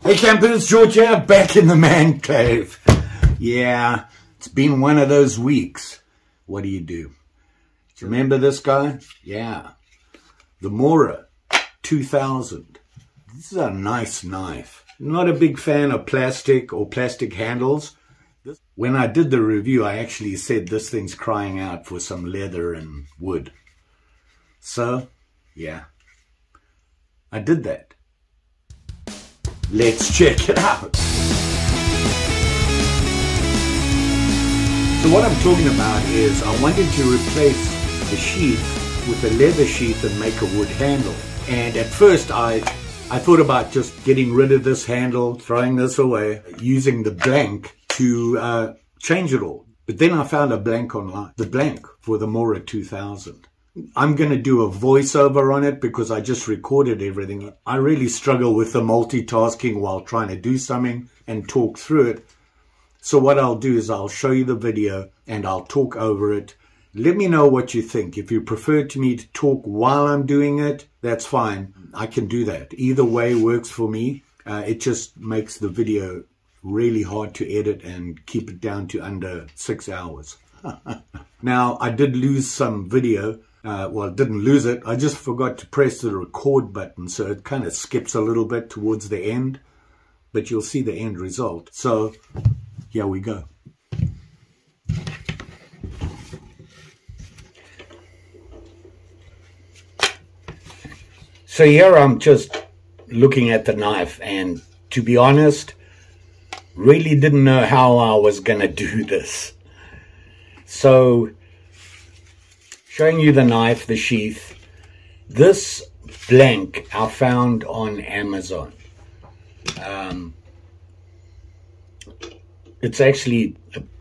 Hey campers, George here, back in the man cave. Yeah, it's been one of those weeks. What do? Do you remember this guy? Yeah, the Mora 2000. This is a nice knife. Not a big fan of plastic or plastic handles. When I did the review, I actually said this thing's crying out for some leather and wood. So, yeah, I did that. Let's check it out. So what I'm talking about is I wanted to replace the sheath with a leather sheath and make a wood handle. And at first I thought about just getting rid of this handle, throwing this away, using the blank to change it all. But then I found a blank online, the blank for the Mora 2000. I'm going to do a voiceover on it because I just recorded everything. I really struggle with the multitasking while trying to do something and talk through it. So what I'll do is I'll show you the video and I'll talk over it. Let me know what you think. If you prefer me to talk while I'm doing it, that's fine. I can do that. Either way works for me. It just makes the video really hard to edit and keep it down to under 6 hours. Now, I did lose some video. Well, didn't lose it. I just forgot to press the record button, so it kind of skips a little bit towards the end, but you'll see the end result. So here we go. So here I'm just looking at the knife, and to be honest, really didn't know how I was going to do this. So showing you the knife, the sheath. This blank I found on Amazon. It's actually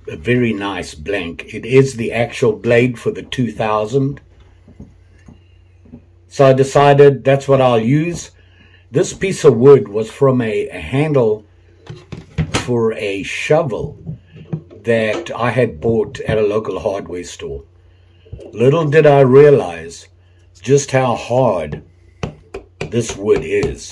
a very nice blank. It is the actual blade for the 2000. So I decided that's what I'll use. This piece of wood was from a handle for a shovel that I had bought at a local hardware store. Little did I realize just how hard this wood is.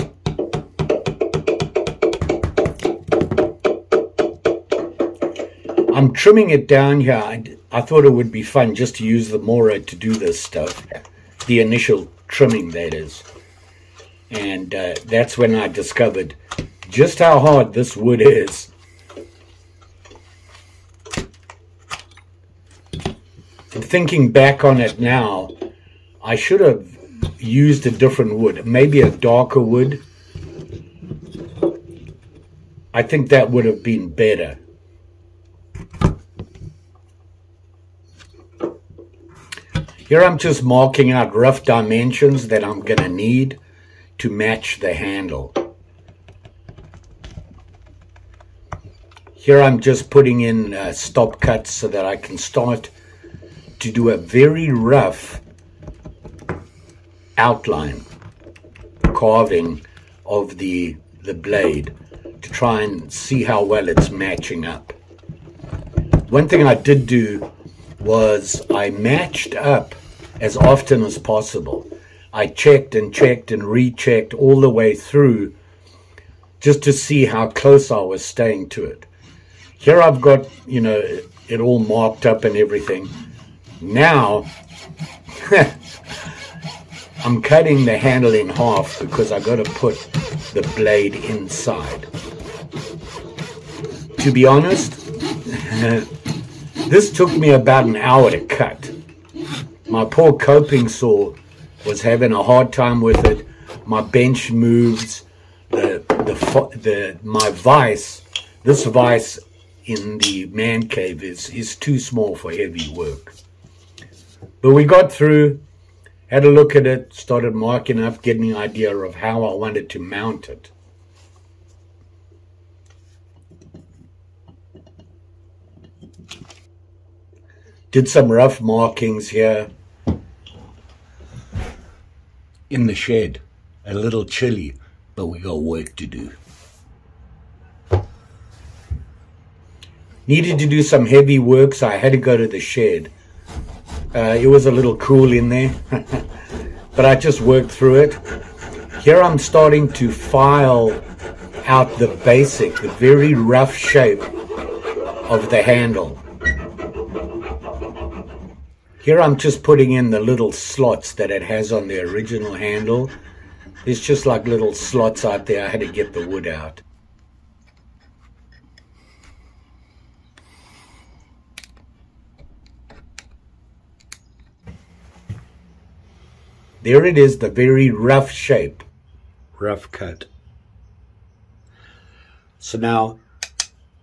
I'm trimming it down here. I thought it would be fun just to use the Mora to do this stuff. The initial trimming, that is. And that's when I discovered just how hard this wood is. And thinking back on it now, I should have used a different wood, maybe a darker wood. I think that would have been better. Here I'm just marking out rough dimensions that I'm going to need to match the handle. Here I'm just putting in stop cuts so that I can start to do a very rough outline carving of the blade to try and see how well it's matching up. One thing I did do was I matched up as often as possible. I checked and checked and rechecked all the way through just to see how close I was staying to it. Here I've got, you know, it all marked up and everything. Now, I'm cutting the handle in half because I got to put the blade inside. To be honest, this took me about an hour to cut. My poor coping saw was having a hard time with it. My bench moves, my vise, this vise in the man cave is too small for heavy work. But we got through, had a look at it, started marking up, getting an idea of how I wanted to mount it. Did some rough markings here. In the shed, a little chilly, but we got work to do. Needed to do some heavy work, so I had to go to the shed. It was a little cool in there, but I just worked through it. Here I'm starting to file out the basic, the very rough shape of the handle. Here I'm just putting in the little slots that it has on the original handle. There's just like little slots out there. I had to get the wood out. There it is, the very rough shape. Rough cut. So now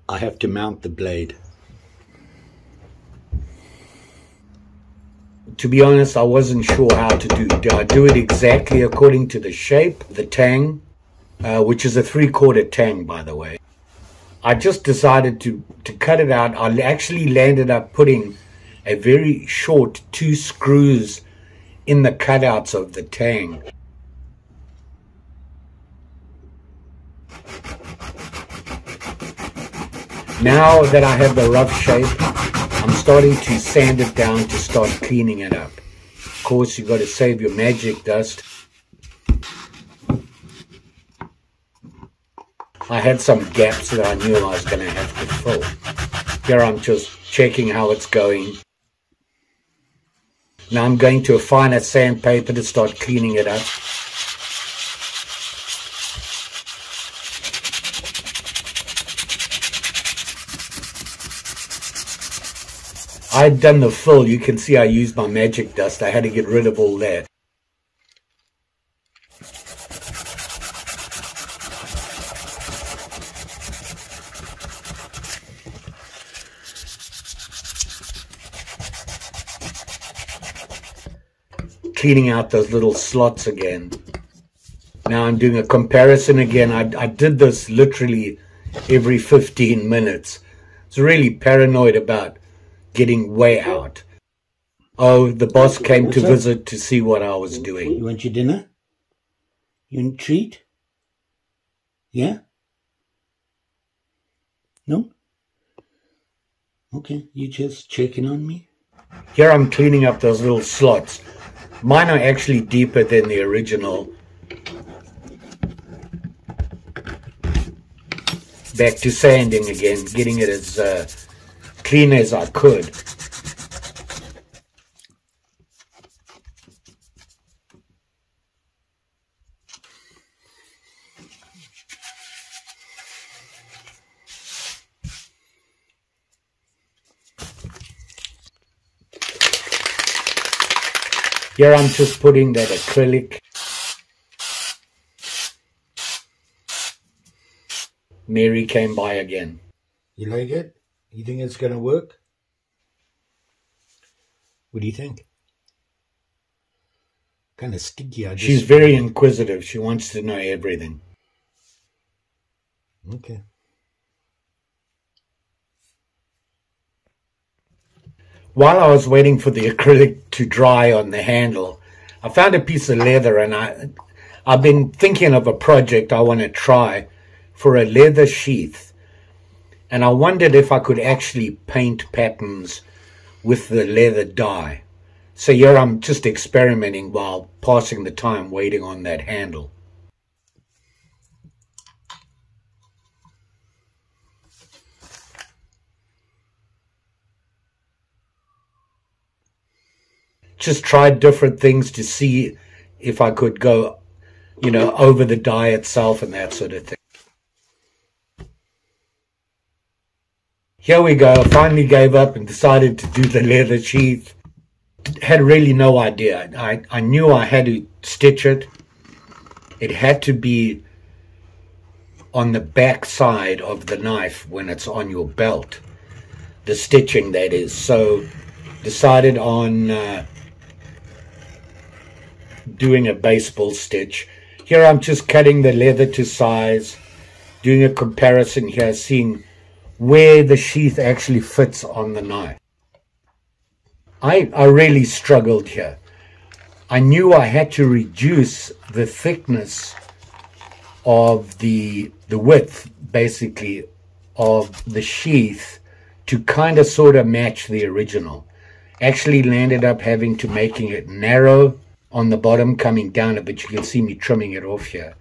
I have to mount the blade. To be honest, I wasn't sure how to do it. Do I do it exactly according to the shape, the tang, which is a 3/4 tang, by the way. I just decided to cut it out. I actually landed up putting a very short 2 screws in the cutouts of the tang. Now that I have the rough shape, I'm starting to sand it down to start cleaning it up. Of course, you've got to save your magic dust. I had some gaps that I knew I was going to have to fill. Here I'm just checking how it's going. Now I'm going to a finer sandpaper to start cleaning it up. I had done the fill. You can see I used my magic dust. I had to get rid of all that. Cleaning out those little slots again. Now I'm doing a comparison again. I did this literally every 15 minutes. It's really paranoid about getting way out. Oh, the boss came to visit to see what I was doing. You want your dinner? You want a treat? Yeah? No? Okay, you just checking on me? Here I'm cleaning up those little slots. Mine are actually deeper than the original. Back to sanding again, getting it as clean as I could. Here I'm just putting that acrylic. Mary came by again. You like it? You think it's going to work? What do you think? Kind of sticky. She's very inquisitive. She wants to know everything. Okay. While I was waiting for the acrylic to dry on the handle, I found a piece of leather, and I've been thinking of a project I want to try for a leather sheath. And I wondered if I could actually paint patterns with the leather dye. So here I'm just experimenting while passing the time waiting on that handle. Just tried different things to see if I could go, you know, over the dye itself and that sort of thing. Here we go. I finally gave up and decided to do the leather sheath. Had really no idea. I knew I had to stitch it. It had to be on the back side of the knife when it's on your belt. The stitching, that is. So decided on doing a baseball stitch. Here I'm just cutting the leather to size, doing a comparison here, seeing where the sheath actually fits on the knife. I really struggled here. I knew I had to reduce the thickness of the width, basically, of the sheath to kind of sort of match the original. Actually landed up having to making it narrow on the bottom, coming down a bit. You can see me trimming it off here.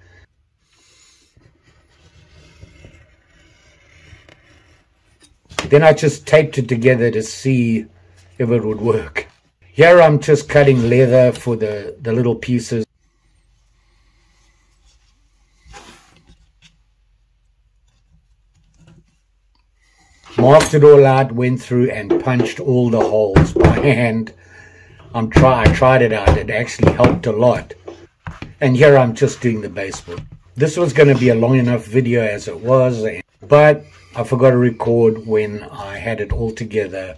Then I just taped it together to see if it would work. Here I'm just cutting leather for the little pieces. Marked it all out, went through and punched all the holes by hand. I tried it out, it actually helped a lot. And here I'm just doing the baseboard. This was going to be a long enough video as it was, but I forgot to record when I had it all together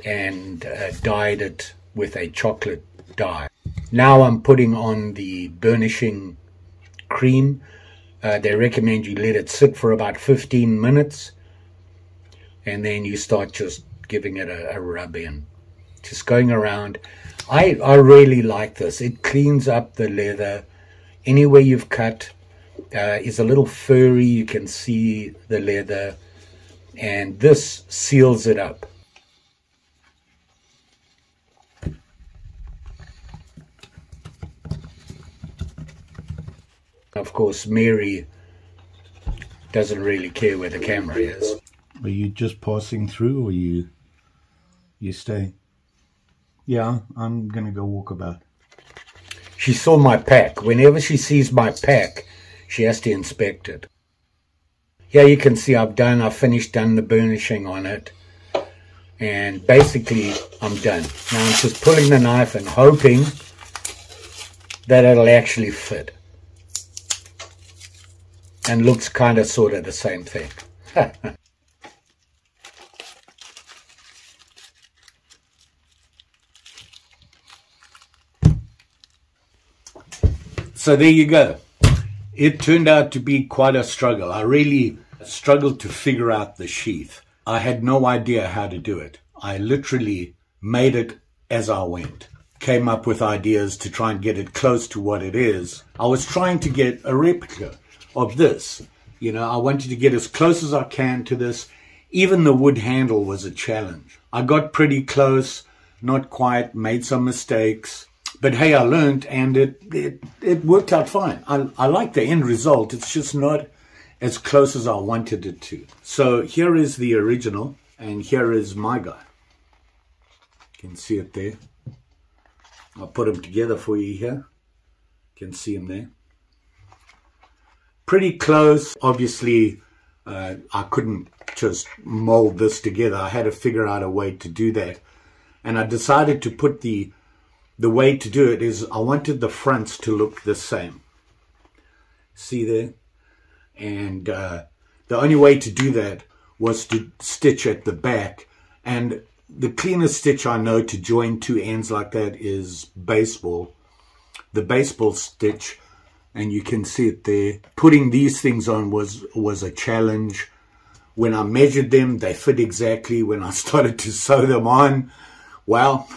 and dyed it with a chocolate dye. Now I'm putting on the burnishing cream. They recommend you let it sit for about 15 minutes. And then you start just giving it a rub in. Just going around. I really like this. It cleans up the leather. Anywhere you've cut is a little furry. You can see the leather. And this seals it up. Of course, Mary doesn't really care where the camera is. Are you just passing through, or you staying? Yeah, I'm gonna go walk about. She saw my pack. Whenever she sees my pack, she has to inspect it. Here you can see I've finished the burnishing on it. And basically, I'm done. Now I'm just pulling the knife and hoping that it'll actually fit. And looks kind of sort of the same thing. So there you go. It turned out to be quite a struggle. I really struggled to figure out the sheath. I had no idea how to do it. I literally made it as I went. Came up with ideas to try and get it close to what it is. I was trying to get a replica of this. You know, I wanted to get as close as I can to this. Even the wood handle was a challenge. I got pretty close, not quite, made some mistakes. But hey, I learned, and it worked out fine. I like the end result. It's just not as close as I wanted it to. So here is the original, and here is my guy. You can see it there. I'll put them together for you here. You can see them there. Pretty close. Obviously, I couldn't just mold this together. I had to figure out a way to do that. And I decided to put the way to do it is I wanted the fronts to look the same. See there? And the only way to do that was to stitch at the back. And the cleanest stitch I know to join two ends like that is baseball. The baseball stitch, and you can see it there. Putting these things on was a challenge. When I measured them, they fit exactly. When I started to sew them on, well,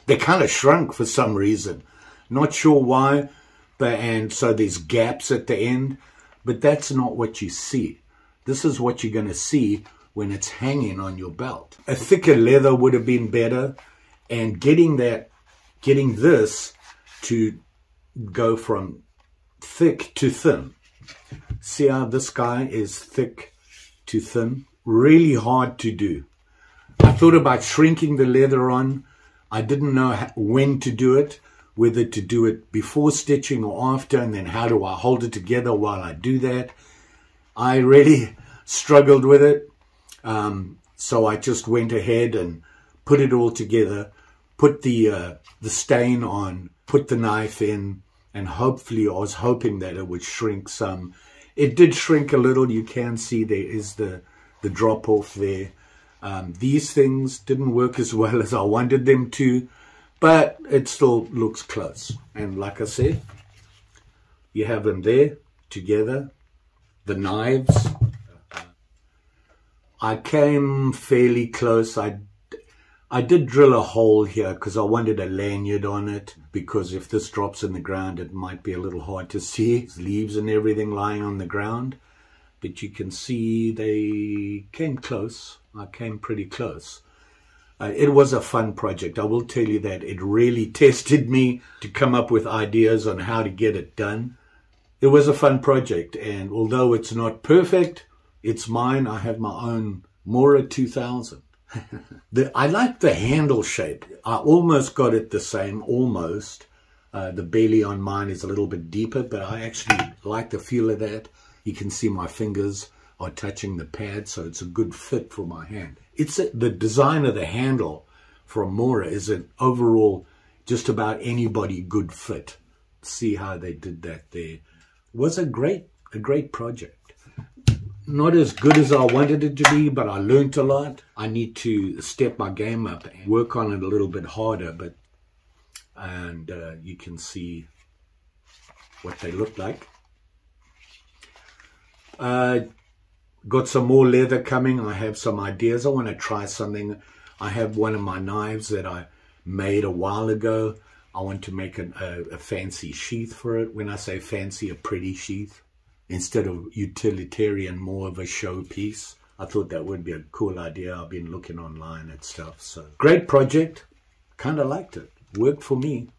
they kind of shrunk for some reason. Not sure why, and so there's gaps at the end, but that's not what you see. This is what you're going to see when it's hanging on your belt. A thicker leather would have been better, and getting this to go from thick to thin. See how this guy is thick to thin? Really hard to do. I thought about shrinking the leather on. I didn't know when to do it, whether to do it before stitching or after, and then how do I hold it together while I do that. I really struggled with it, so I just went ahead and put it all together, put the stain on, put the knife in, and hopefully I was hoping that it would shrink some. It did shrink a little. You can see there is the drop off there. These things didn't work as well as I wanted them to, but it still looks close. And like I said, you have them there together. The knives. I came fairly close. I did drill a hole here because I wanted a lanyard on it, because if this drops in the ground, it might be a little hard to see. There's leaves and everything lying on the ground. But you can see they came close. I came pretty close. It was a fun project. I will tell you that. It really tested me to come up with ideas on how to get it done. It was a fun project, and although it's not perfect, it's mine. I have my own Mora 2000. I like the handle shape. I almost got it the same, almost. The belly on mine is a little bit deeper, but I actually like the feel of that. You can see my fingers are touching the pad, so it's a good fit for my hand. The design of the handle from Mora is an overall just about anybody good fit. See how they did that there. It was a great project. Not as good as I wanted it to be, but I learned a lot. I need to step my game up and work on it a little bit harder, and you can see what they look like. Got some more leather coming. I have some ideas. I want to try something. I have one of my knives that I made a while ago. I want to make a fancy sheath for it. When I say fancy, a pretty sheath. Instead of utilitarian, more of a showpiece. I thought that would be a cool idea. I've been looking online at stuff. So great project. Kind of liked it. Worked for me.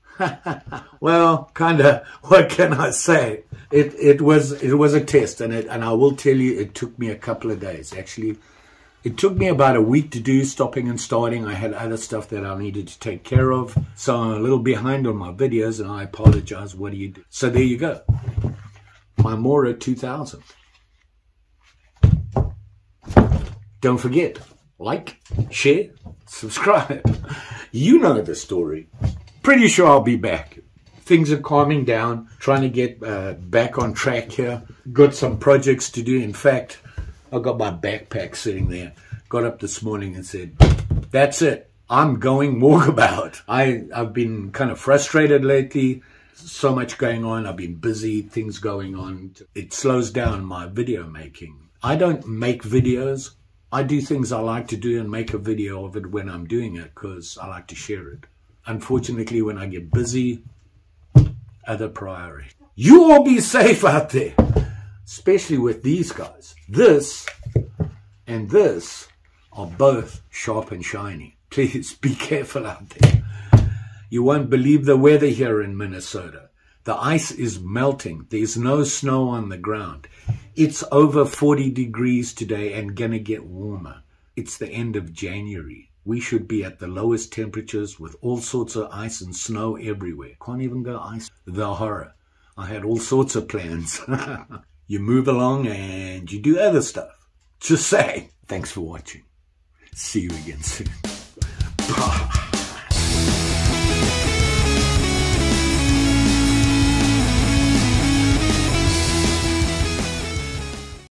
Well, kind of. What can I say? It was a test, and I will tell you, it took me a couple of days. Actually, it took me about a week to do, stopping and starting. I had other stuff that I needed to take care of, so I'm a little behind on my videos, and I apologize. What do you do? So there you go. My Mora 2000. Don't forget, like, share, subscribe. You know the story. Pretty sure I'll be back. Things are calming down, trying to get back on track here. Got some projects to do. In fact, I got my backpack sitting there. Got up this morning and said, that's it. I'm going walkabout. I've been kind of frustrated lately. So much going on. I've been busy, things going on. It slows down my video making. I don't make videos. I do things I like to do and make a video of it when I'm doing it because I like to share it. Unfortunately, when I get busy, other priority. You all be safe out there, especially with these guys. This and this are both sharp and shiny. Please be careful out there. You won't believe the weather here in Minnesota. The ice is melting. There's no snow on the ground. It's over 40 degrees today and gonna get warmer. It's the end of January. We should be at the lowest temperatures with all sorts of ice and snow everywhere. Can't even go ice. The horror. I had all sorts of plans. You move along and you do other stuff. Just say. Thanks for watching. See you again soon. Bye.